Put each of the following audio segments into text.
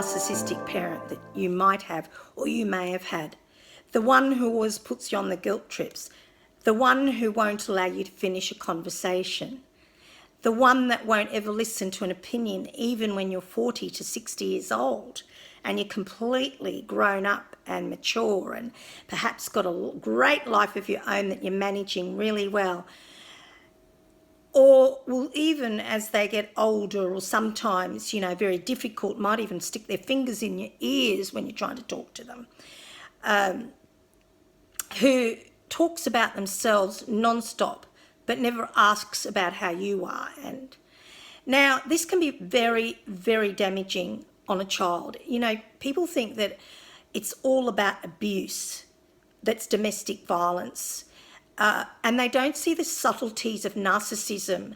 narcissistic parent that you might have or you may have had. The one who always puts you on the guilt trips. The one who won't allow you to finish a conversation. The one that won't ever listen to an opinion even when you're 40 to 60 years old and you're completely grown up and mature and perhaps got a great life of your own that you're managing really well. Or will, even as they get older or sometimes, very difficult, might even stick their fingers in your ears when you're trying to talk to them, who talks about themselves non-stop but never asks about how you are. And now this can be very, very damaging on a child. People think that it's all about abuse, that's domestic violence, and they don't see the subtleties of narcissism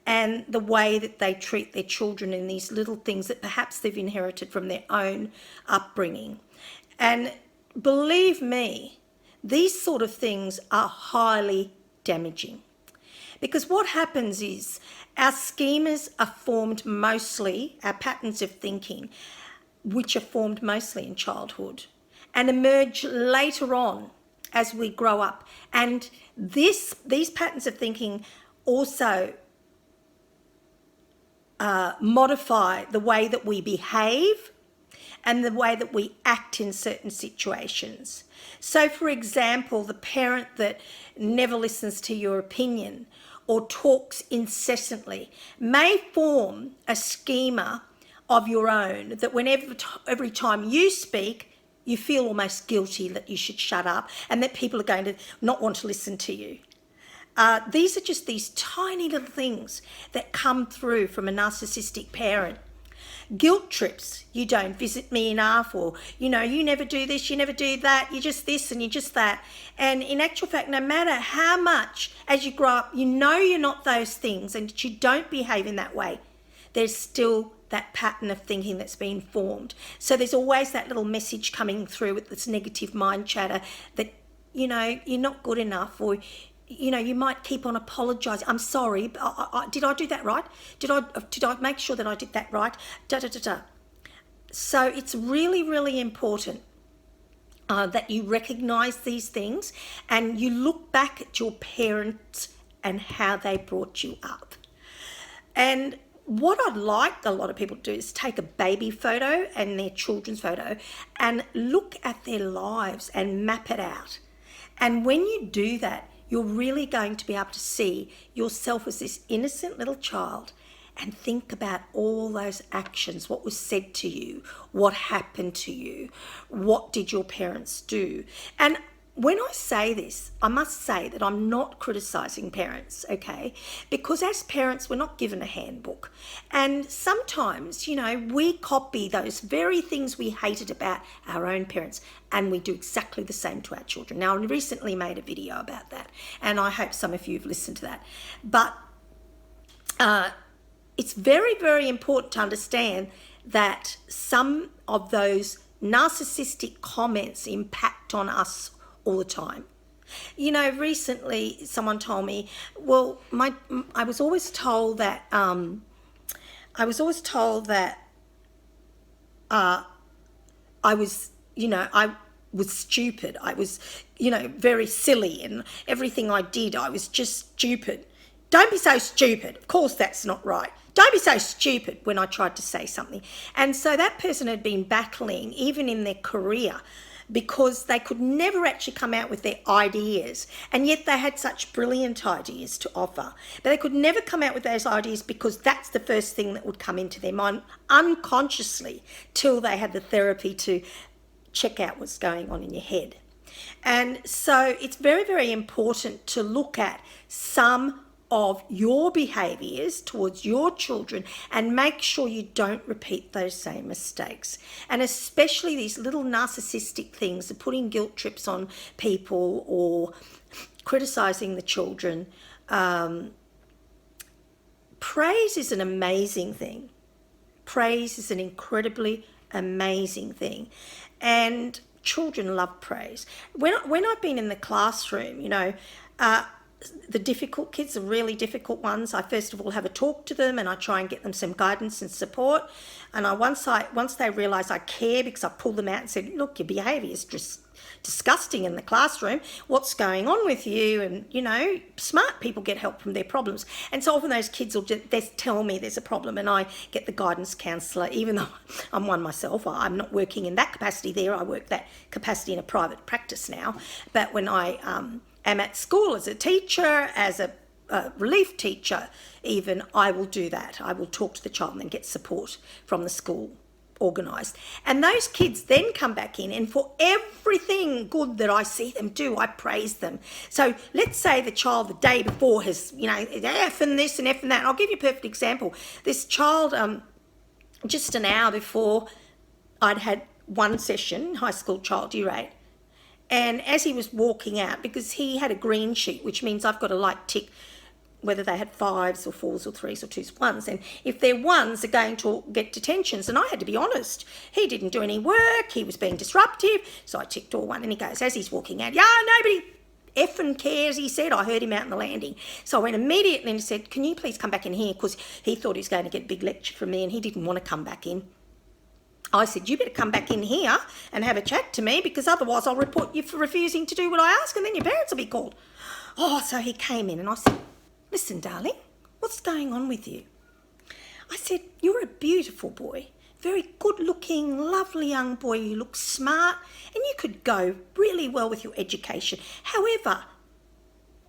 and the way that they treat their children in these little things that perhaps they've inherited from their own upbringing. And believe me, these sort of things are highly damaging. Because what happens is our schemas are formed mostly, our patterns of thinking, which are formed mostly in childhood and emerge later on as we grow up. And these patterns of thinking also modify the way that we behave and the way that we act in certain situations. So, for example, the parent that never listens to your opinion or talks incessantly may form a schema of your own that every time you speak, you feel almost guilty that you should shut up and that people are going to not want to listen to you. These are just these tiny little things that come through from a narcissistic parent. Guilt trips, you don't visit me enough, or, you never do this, you never do that, you're just this and you're just that. And in actual fact, no matter how much as you grow up, you're not those things and you don't behave in that way, there's still that pattern of thinking that's been formed. So there's always that little message coming through with this negative mind chatter that, you're not good enough, or you might keep on apologising. I'm sorry, but did I do that right? Did I make sure that I did that right? So it's really, really important that you recognise these things and you look back at your parents and how they brought you up. And what I'd like a lot of people to do is take a baby photo and their children's photo and look at their lives and map it out. And when you do that, you're really going to be able to see yourself as this innocent little child and think about all those actions, what was said to you, what happened to you, what did your parents do. And when I say this, I must say that I'm not criticising parents, okay? Because as parents, we're not given a handbook. And sometimes, we copy those very things we hated about our own parents and we do exactly the same to our children. Now, I recently made a video about that and I hope some of you have listened to that. But it's very, very important to understand that some of those narcissistic comments impact on us all the time. Recently someone told me, well, I was always told that I was stupid. I was, very silly, and everything I did, I was just stupid. Don't be so stupid. Of course, that's not right. Don't be so stupid when I tried to say something. And so that person had been battling, even in their career, because they could never actually come out with their ideas, and yet they had such brilliant ideas to offer. But they could never come out with those ideas because that's the first thing that would come into their mind unconsciously till they had the therapy to check out what's going on in your head. And so it's very, very important to look at some of your behaviours towards your children and make sure you don't repeat those same mistakes. And especially these little narcissistic things, of putting guilt trips on people or criticising the children. Praise is an amazing thing. Praise is an incredibly amazing thing. And children love praise. When I've been in the classroom, the difficult kids, the really difficult ones, I first of all have a talk to them and I try and get them some guidance and support. And once they realise I care, because I pull them out and said, look, your behaviour is just disgusting in the classroom. What's going on with you? And, you know, smart people get help from their problems. And so often those kids will just tell me there's a problem and I get the guidance counsellor, even though I'm one myself. I'm not working in that capacity there. I work that capacity in a private practice now. But when I am at school as a teacher, as a relief teacher even, I will do that. I will talk to the child and then get support from the school organised. And those kids then come back in, and for everything good that I see them do, I praise them. So let's say the child the day before has, you know, F and this and F and that. And I'll give you a perfect example. This child, just an hour before, I'd had one session, high school child, year 8. And as he was walking out, because he had a green sheet, which means I've got to like tick whether they had 5s or 4s or 3s or 2s, 1s. And if they're 1s, they're going to get detentions. And I had to be honest. He didn't do any work. He was being disruptive. So I ticked all 1. And he goes, as he's walking out, yeah, nobody effing cares, he said. I heard him out in the landing. So I went immediately and said, can you please come back in here? Because he thought he was going to get a big lecture from me and he didn't want to come back in. I said, you better come back in here and have a chat to me, because otherwise I'll report you for refusing to do what I ask and then your parents will be called. Oh, so he came in and I said, listen, darling, what's going on with you? I said, you're a beautiful boy, very good-looking, lovely young boy. You look smart and you could go really well with your education. However,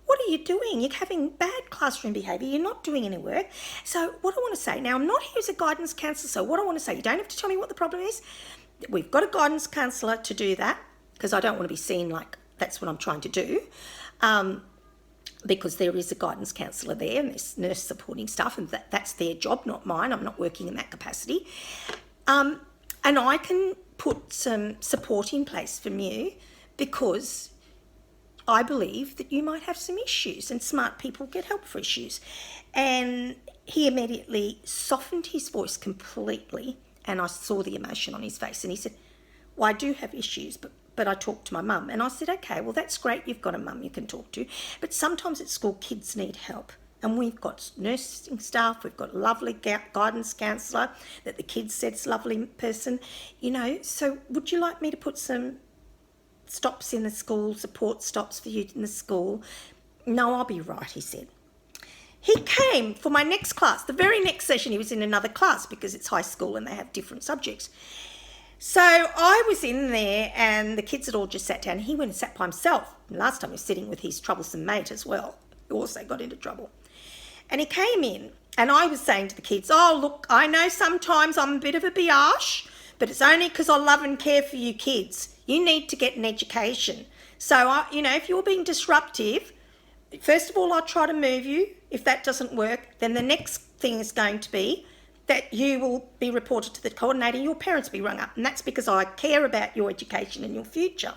what are you doing? You're having bad classroom behaviour. You're not doing any work. So what I want to say, now I'm not here as a guidance counsellor, so what I want to say, you don't have to tell me what the problem is. We've got a guidance counsellor to do that, because I don't want to be seen like that's what I'm trying to do. Because there is a guidance counsellor there and there's nurse supporting staff, and that's their job, not mine. I'm not working in that capacity. And I can put some support in place from you, because I believe that you might have some issues and smart people get help for issues. And he immediately softened his voice completely, and I saw the emotion on his face, and he said, well, I do have issues, but I talk to my mum. And I said, okay, well, that's great. You've got a mum you can talk to. But sometimes at school, kids need help. And we've got nursing staff. We've got a lovely guidance counsellor that the kids said's a lovely person. You know, so would you like me to put some stops in the school, support stops for you in the school? No, I'll be right, he said. He came for my next class. The very next session, he was in another class, because it's high school and they have different subjects. So I was in there and the kids had all just sat down. He went and sat by himself. And last time he was sitting with his troublesome mate as well, who also got into trouble. And he came in and I was saying to the kids, oh, look, I know sometimes I'm a bit of a biatch, but it's only because I love and care for you kids. You need to get an education. So, you know, if you're being disruptive, first of all, I'll try to move you. If that doesn't work, then the next thing is going to be that you will be reported to the coordinator, your parents will be rung up. And that's because I care about your education and your future.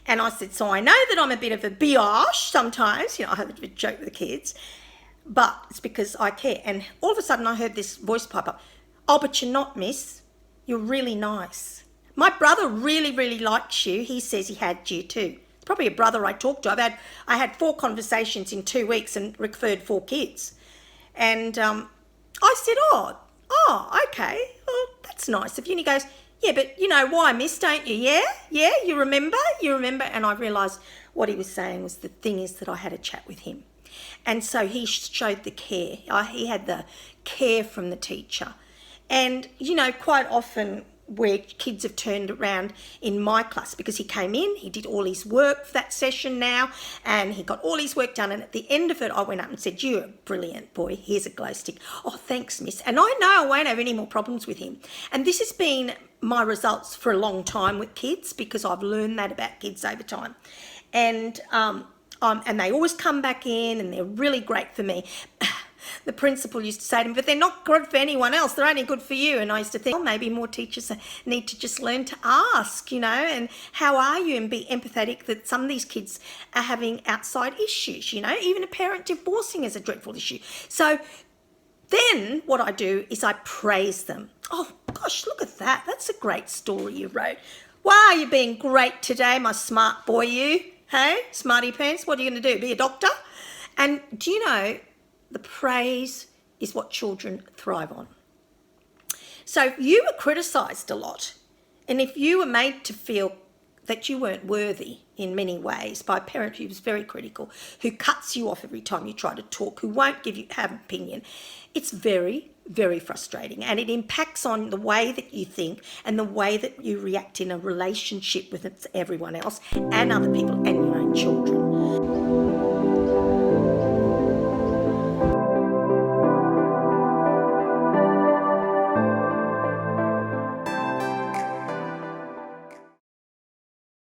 And I said, so I know that I'm a bit of a biatch sometimes, you know, I have a bit of a joke with the kids, but it's because I care. And all of a sudden I heard this voice pipe up. Oh, but you're not, miss. You're really nice. My brother really, really likes you. He says he had you too. It's probably a brother I talked to. I had 4 conversations in 2 weeks and referred 4 kids. And I said, oh, okay, well, that's nice of you. And he goes, yeah, but you know why, miss, don't you? Yeah, you remember? And I realised what he was saying was, the thing is that I had a chat with him. And so he showed the care. He had the care from the teacher. And, you know, quite often where kids have turned around in my class, because he came in, he did all his work for that session now, and he got all his work done, and at the end of it I went up and said, you're a brilliant boy, here's a glow stick. Oh, thanks, miss. And I know I won't have any more problems with him. And this has been my results for a long time with kids, because I've learned that about kids over time. And they always come back in and they're really great for me. The principal used to say to me, but they're not good for anyone else, they're only good for you. And I used to think, well, maybe more teachers need to just learn to ask, you know, and how are you, and be empathetic that some of these kids are having outside issues, you know, even a parent divorcing is a dreadful issue. So then what I do is I praise them. Oh, gosh, look at that. That's a great story you wrote. Wow, you're being great today, my smart boy, you. Hey, smarty pants, what are you going to do? Be a doctor? And do you know, the praise is what children thrive on. So if you were criticised a lot, and if you were made to feel that you weren't worthy in many ways by a parent who was very critical, who cuts you off every time you try to talk, who won't have an opinion, it's very, very frustrating, and it impacts on the way that you think and the way that you react in a relationship with everyone else and other people and your own children.